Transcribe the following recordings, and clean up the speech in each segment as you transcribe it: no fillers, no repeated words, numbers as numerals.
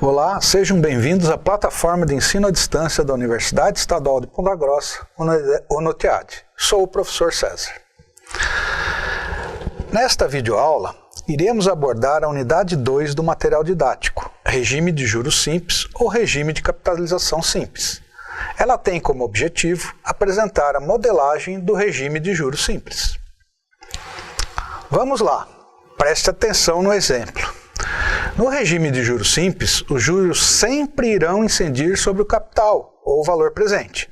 Olá, sejam bem-vindos à plataforma de ensino à distância da Universidade Estadual de Ponta Grossa, UNOTEAD. Sou o professor César. Nesta videoaula, iremos abordar a unidade 2 do material didático, regime de juros simples ou regime de capitalização simples. Ela tem como objetivo apresentar a modelagem do regime de juros simples. Vamos lá, preste atenção no exemplo. No regime de juros simples, os juros sempre irão incidir sobre o capital ou o valor presente.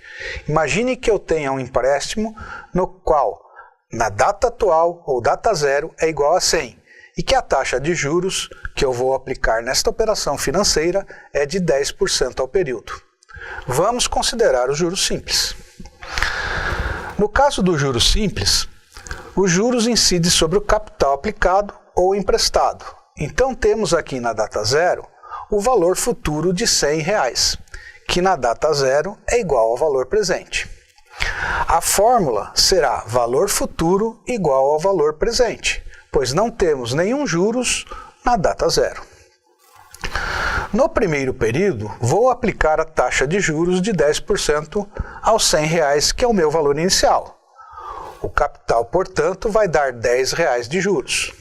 Imagine que eu tenha um empréstimo no qual, na data atual ou data zero, é igual a 100 e que a taxa de juros que eu vou aplicar nesta operação financeira é de 10% ao período. Vamos considerar os juros simples. No caso do juros simples, os juros incidem sobre o capital aplicado ou emprestado. Então temos aqui na data zero o valor futuro de R$100, que na data zero é igual ao valor presente. A fórmula será valor futuro igual ao valor presente, pois não temos nenhum juros na data zero. No primeiro período, vou aplicar a taxa de juros de 10% aos R$100, que é o meu valor inicial. O capital, portanto, vai dar R$10 de juros.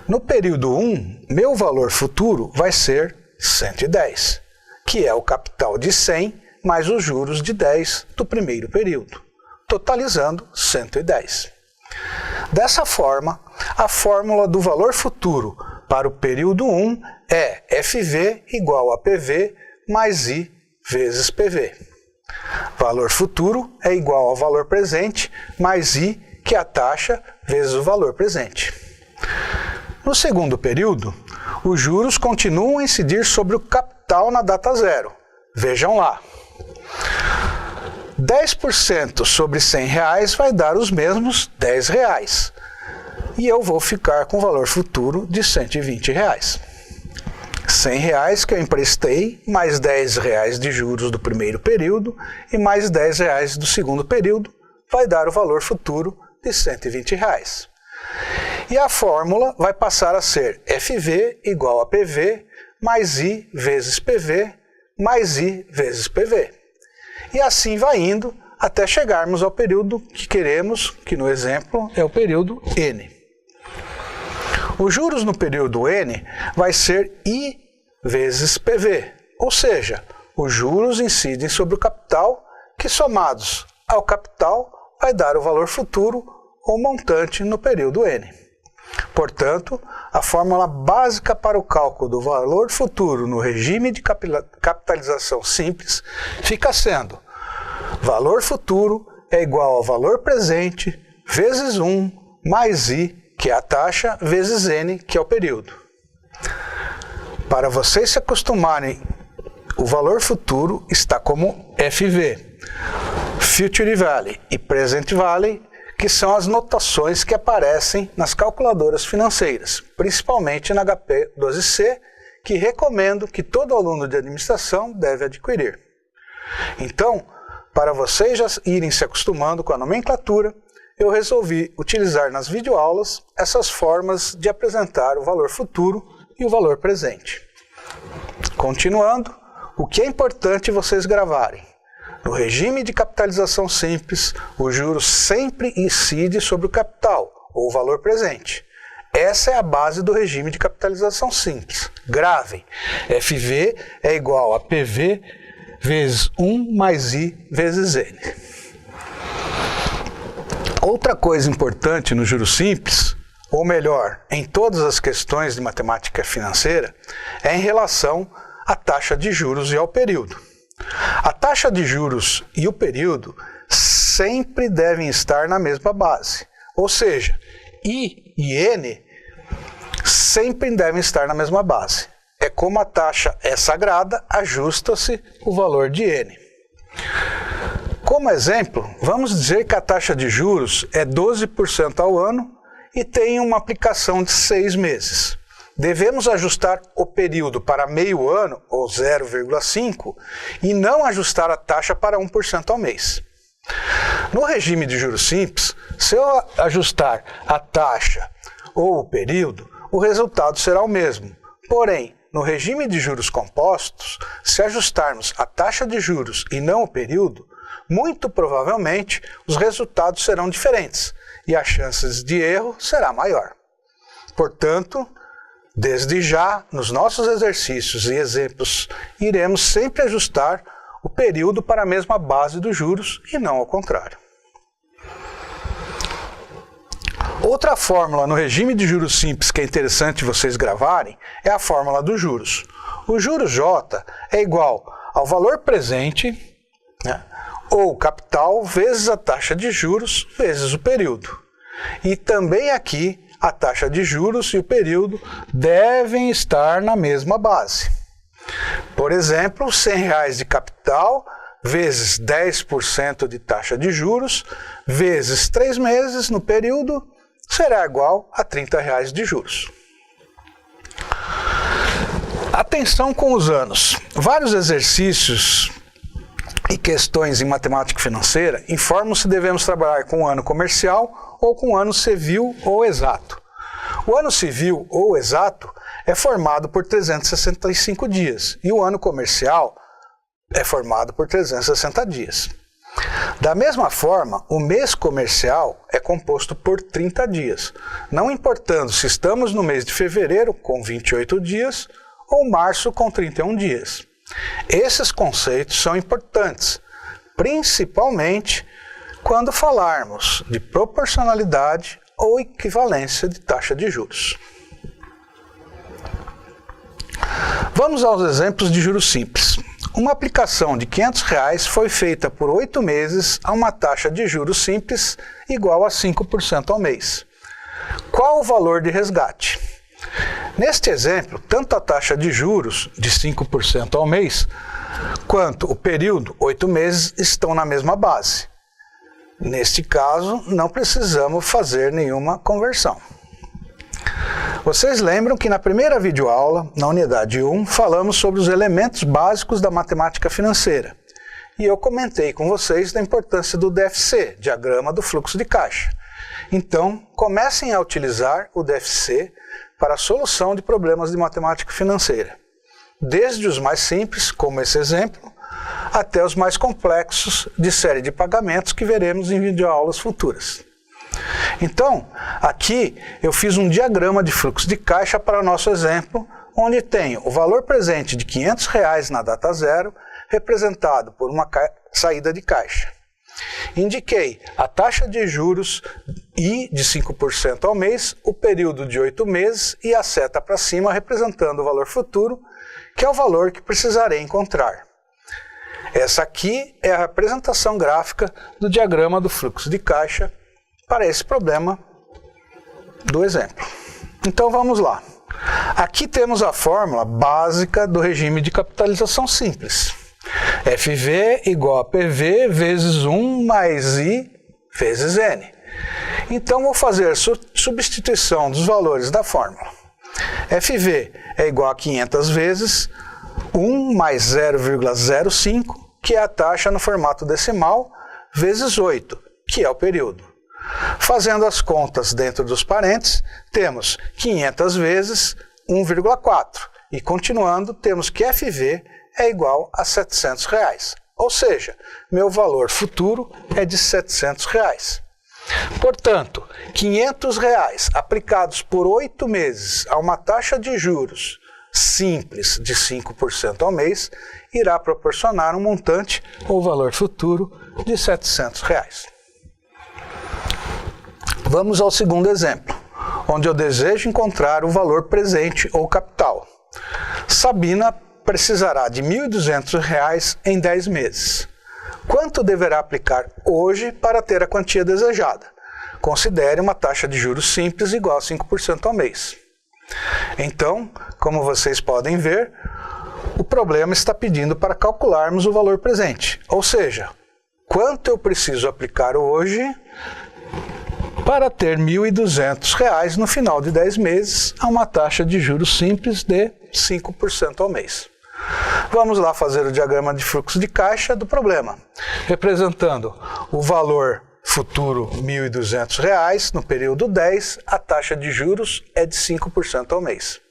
No período 1, meu valor futuro vai ser 110, que é o capital de 100 mais os juros de 10 do primeiro período, totalizando 110. Dessa forma, a fórmula do valor futuro para o período 1 é FV igual a PV mais I vezes PV. Valor futuro é igual ao valor presente mais I, que é a taxa, vezes o valor presente. No segundo período, os juros continuam a incidir sobre o capital na data zero. Vejam lá. 10% sobre R$100 vai dar os mesmos R$10. E eu vou ficar com o valor futuro de R$120. R$100 que eu emprestei, mais R$10 de juros do primeiro período e mais R$10 do segundo período, vai dar o valor futuro de R$120. E a fórmula vai passar a ser FV igual a PV mais I vezes PV mais I vezes PV. E assim vai indo até chegarmos ao período que queremos, que no exemplo é o período N. Os juros no período N vai ser I vezes PV, ou seja, os juros incidem sobre o capital, que somados ao capital vai dar o valor futuro ou montante no período N. Portanto, a fórmula básica para o cálculo do valor futuro no regime de capitalização simples fica sendo valor futuro é igual ao valor presente vezes 1 mais I, que é a taxa, vezes N, que é o período. Para vocês se acostumarem, o valor futuro está como FV, Future Value, e Present Value, que são as notações que aparecem nas calculadoras financeiras, principalmente na HP 12C, que recomendo que todo aluno de administração deve adquirir. Então, para vocês já irem se acostumando com a nomenclatura, eu resolvi utilizar nas videoaulas essas formas de apresentar o valor futuro e o valor presente. Continuando, o que é importante vocês gravarem? No regime de capitalização simples, o juros sempre incide sobre o capital, ou o valor presente. Essa é a base do regime de capitalização simples. Gravem. FV é igual a PV vezes 1 mais I vezes N. Outra coisa importante no juros simples, ou melhor, em todas as questões de matemática financeira, é em relação à taxa de juros e ao período. A taxa de juros e o período sempre devem estar na mesma base, ou seja, I e N sempre devem estar na mesma base. É como a taxa é sagrada, ajusta-se o valor de N. Como exemplo, vamos dizer que a taxa de juros é 12% ao ano e tem uma aplicação de 6 meses. Devemos ajustar o período para meio ano, ou 0,5, e não ajustar a taxa para 1% ao mês. No regime de juros simples, se eu ajustar a taxa ou o período, o resultado será o mesmo. Porém, no regime de juros compostos, se ajustarmos a taxa de juros e não o período, muito provavelmente os resultados serão diferentes e as chances de erro será maior. Portanto, desde já, nos nossos exercícios e exemplos, iremos sempre ajustar o período para a mesma base dos juros e não ao contrário. Outra fórmula no regime de juros simples que é interessante vocês gravarem é a fórmula dos juros. O juros J é igual ao valor presente, né, ou capital vezes a taxa de juros vezes o período. E também aqui a taxa de juros e o período devem estar na mesma base. Por exemplo, R$ 100 de capital vezes 10% de taxa de juros vezes 3 meses no período será igual a R$ 30 de juros. Atenção com os anos. Vários exercícios e questões em matemática financeira informam se devemos trabalhar com o ano comercial ou com o ano civil ou exato. O ano civil ou exato é formado por 365 dias e o ano comercial é formado por 360 dias. Da mesma forma, o mês comercial é composto por 30 dias, não importando se estamos no mês de fevereiro com 28 dias ou março com 31 dias. Esses conceitos são importantes, principalmente quando falarmos de proporcionalidade ou equivalência de taxa de juros. Vamos aos exemplos de juros simples. Uma aplicação de R$ 500 foi feita por 8 meses a uma taxa de juros simples igual a 5% ao mês. Qual o valor de resgate? Neste exemplo, tanto a taxa de juros de 5% ao mês, quanto o período, 8 meses, estão na mesma base. Neste caso, não precisamos fazer nenhuma conversão. Vocês lembram que na primeira videoaula, na unidade 1, falamos sobre os elementos básicos da matemática financeira. E eu comentei com vocês da importância do DFC, diagrama do fluxo de caixa. Então, comecem a utilizar o DFC para a solução de problemas de matemática financeira. Desde os mais simples, como esse exemplo, até os mais complexos de série de pagamentos que veremos em videoaulas futuras. Então, aqui eu fiz um diagrama de fluxo de caixa para o nosso exemplo, onde tenho o valor presente de R$ 500 na data zero, representado por uma saída de caixa. Indiquei a taxa de juros I de 5% ao mês, o período de 8 meses e a seta para cima representando o valor futuro, que é o valor que precisarei encontrar. Essa aqui é a representação gráfica do diagrama do fluxo de caixa para esse problema do exemplo. Então vamos lá. Aqui temos a fórmula básica do regime de capitalização simples. FV igual a PV vezes 1 mais I vezes N. Então vou fazer substituição dos valores da fórmula. FV é igual a 500 vezes 1 mais 0,05, que é a taxa no formato decimal, vezes 8, que é o período. Fazendo as contas dentro dos parênteses, temos 500 vezes 1,4. E continuando, temos que FV é igual a R$ 700. Ou seja, meu valor futuro é de R$ 700. Portanto, R$ 500 aplicados por 8 meses a uma taxa de juros simples de 5% ao mês irá proporcionar um montante ou valor futuro de R$ 700. Vamos ao segundo exemplo, onde eu desejo encontrar o valor presente ou capital. Sabina precisará de R$ 1.200 em 10 meses. Quanto deverá aplicar hoje para ter a quantia desejada? Considere uma taxa de juros simples igual a 5% ao mês. Então, como vocês podem ver, o problema está pedindo para calcularmos o valor presente, ou seja, quanto eu preciso aplicar hoje para ter R$ 1.200 no final de 10 meses a uma taxa de juros simples de 5% ao mês. Vamos lá fazer o diagrama de fluxo de caixa do problema, representando o valor futuro R$ 1.200 no período 10, a taxa de juros é de 5% ao mês.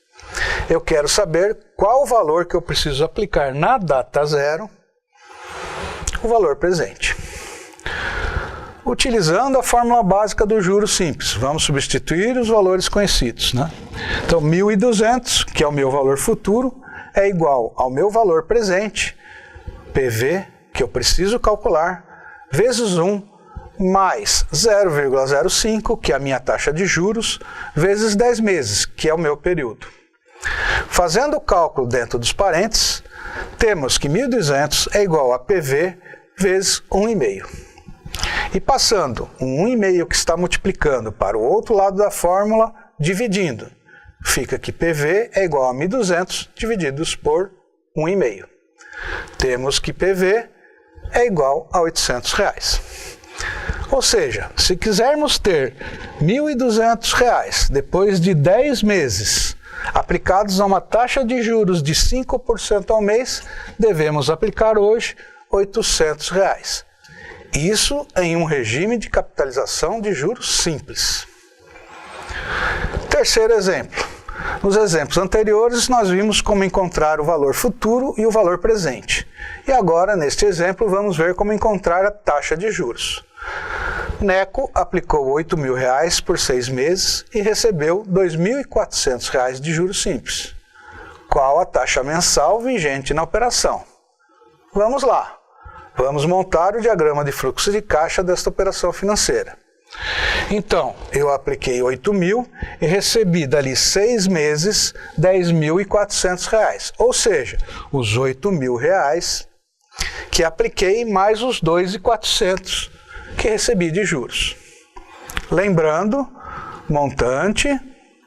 eu quero saber qual o valor que eu preciso aplicar na data zero, o valor presente. Utilizando a fórmula básica do juros simples, vamos substituir os valores conhecidos, né? Então, 1.200, que é o meu valor futuro, é igual ao meu valor presente, PV, que eu preciso calcular, vezes 1, mais 0,05, que é a minha taxa de juros, vezes 10 meses, que é o meu período. Fazendo o cálculo dentro dos parênteses, temos que 1.200 é igual a PV vezes 1,5. E passando o 1,5 que está multiplicando para o outro lado da fórmula, dividindo. Fica que PV é igual a 1.200 divididos por 1,5. Temos que PV é igual a R$ 800. Ou seja, se quisermos ter R$ 1.200 depois de 10 meses, aplicados a uma taxa de juros de 5% ao mês, devemos aplicar hoje R$ 800. Isso em um regime de capitalização de juros simples. Terceiro exemplo. Nos exemplos anteriores, nós vimos como encontrar o valor futuro e o valor presente. E agora, neste exemplo, vamos ver como encontrar a taxa de juros. Neco aplicou R$ 8.000 por 6 meses e recebeu R$ 2.400 de juros simples. Qual a taxa mensal vigente na operação? Vamos lá. Vamos montar o diagrama de fluxo de caixa desta operação financeira. Então, eu apliquei 8.000 e recebi dali 6 meses R$ 10.400, ou seja, os R$ 8.000 que apliquei mais os 2.400 que recebi de juros. Lembrando, montante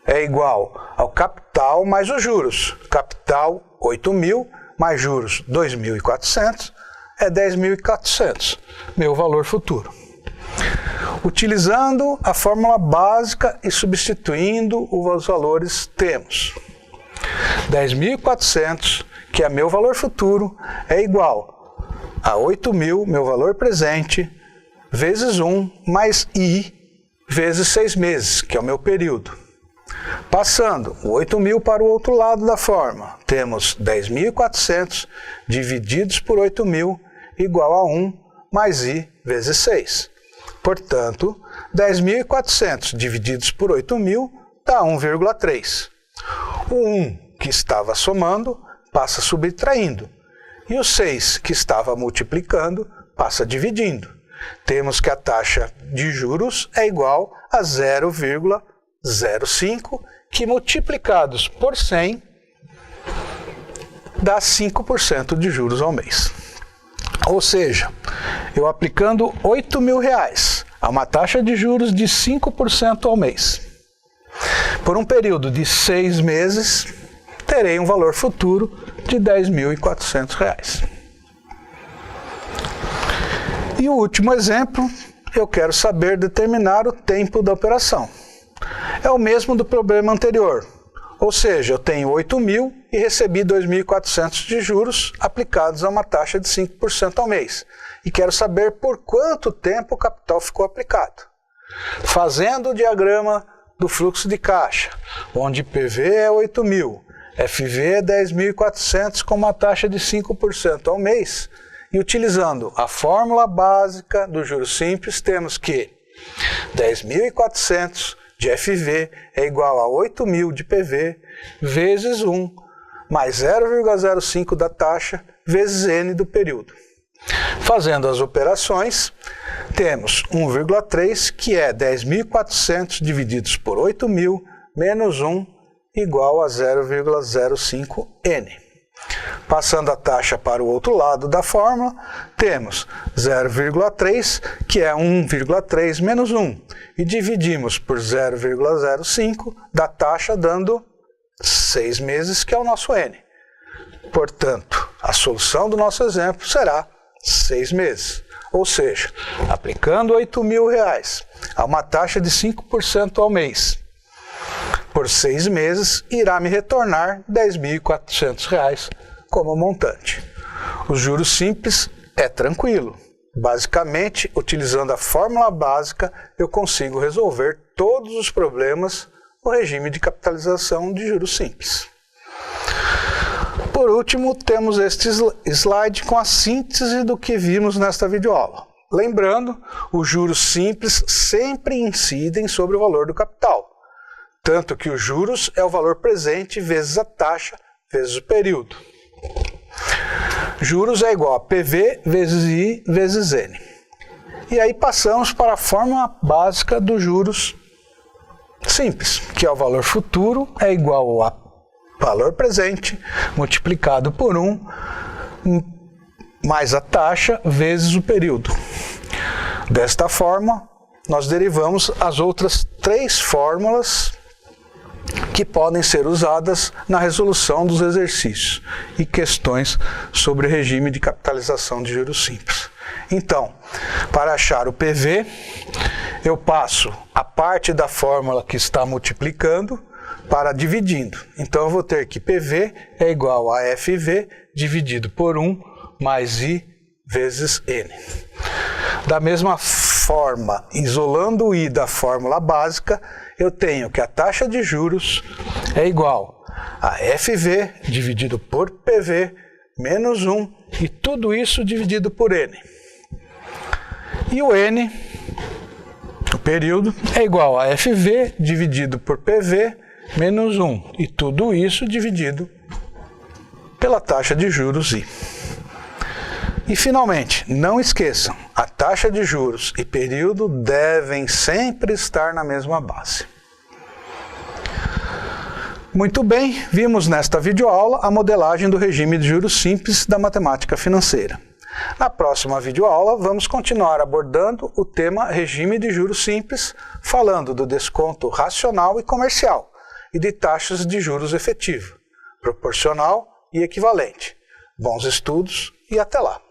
é igual ao capital mais os juros. Capital 8.000 mais juros 2.400 é 10.400, meu valor futuro. Utilizando a fórmula básica e substituindo os valores, temos 10.400, que é meu valor futuro, é igual a 8.000, meu valor presente, vezes 1, mais I, vezes 6 meses, que é o meu período. Passando o 8.000 para o outro lado da fórmula, temos 10.400 divididos por 8.000 igual a 1 mais I vezes 6. Portanto, 10.400 divididos por 8.000 dá 1,3. O 1 que estava somando passa subtraindo, e o 6 que estava multiplicando passa dividindo. Temos que a taxa de juros é igual a 0,05, que multiplicados por 100 dá 5% de juros ao mês. Ou seja, eu aplicando R$ 8.000 a uma taxa de juros de 5% ao mês, por um período de 6 meses, terei um valor futuro de R$ 10.400. E o último exemplo, eu quero saber determinar o tempo da operação. É o mesmo do problema anterior. Ou seja, eu tenho 8.000 e recebi 2.400 de juros aplicados a uma taxa de 5% ao mês. E quero saber por quanto tempo o capital ficou aplicado. Fazendo o diagrama do fluxo de caixa, onde PV é 8.000, FV é 10.400 com uma taxa de 5% ao mês, e utilizando a fórmula básica do juros simples, temos que 10.400 de FV é igual a 8.000 de PV vezes 1 mais 0,05 da taxa vezes N do período. Fazendo as operações, temos 1,3, que é 10.400 divididos por 8.000 menos 1 igual a 0,05N. Passando a taxa para o outro lado da fórmula, temos 0,3, que é 1,3 menos 1, e dividimos por 0,05 da taxa, dando 6 meses, que é o nosso N. Portanto, a solução do nosso exemplo será 6 meses. Ou seja, aplicando R$ 8.000 a uma taxa de 5% ao mês, por 6 meses, irá me retornar R$ 10.400 como montante. Os juros simples é tranquilo. Basicamente, utilizando a fórmula básica, eu consigo resolver todos os problemas no regime de capitalização de juros simples. Por último, temos este slide com a síntese do que vimos nesta videoaula. Lembrando, os juros simples sempre incidem sobre o valor do capital, tanto que os juros é o valor presente vezes a taxa vezes o período. Juros é igual a PV vezes I vezes N. E aí passamos para a fórmula básica dos juros simples, que é o valor futuro é igual a valor presente multiplicado por 1 mais a taxa vezes o período. Desta forma, nós derivamos as outras 3 fórmulas que podem ser usadas na resolução dos exercícios e questões sobre o regime de capitalização de juros simples. Então, para achar o PV, eu passo a parte da fórmula que está multiplicando para dividindo. Então, eu vou ter que PV é igual a FV dividido por 1 mais I vezes N. Da mesma forma, isolando o I da fórmula básica, eu tenho que a taxa de juros é igual a FV dividido por PV menos 1 e tudo isso dividido por N. E o N, o período, é igual a FV dividido por PV menos 1 e tudo isso dividido pela taxa de juros I. E finalmente, não esqueçam, a taxa de juros e período devem sempre estar na mesma base. Muito bem, vimos nesta videoaula a modelagem do regime de juros simples da matemática financeira. Na próxima videoaula, vamos continuar abordando o tema regime de juros simples, falando do desconto racional e comercial e de taxas de juros efetivo, proporcional e equivalente. Bons estudos e até lá!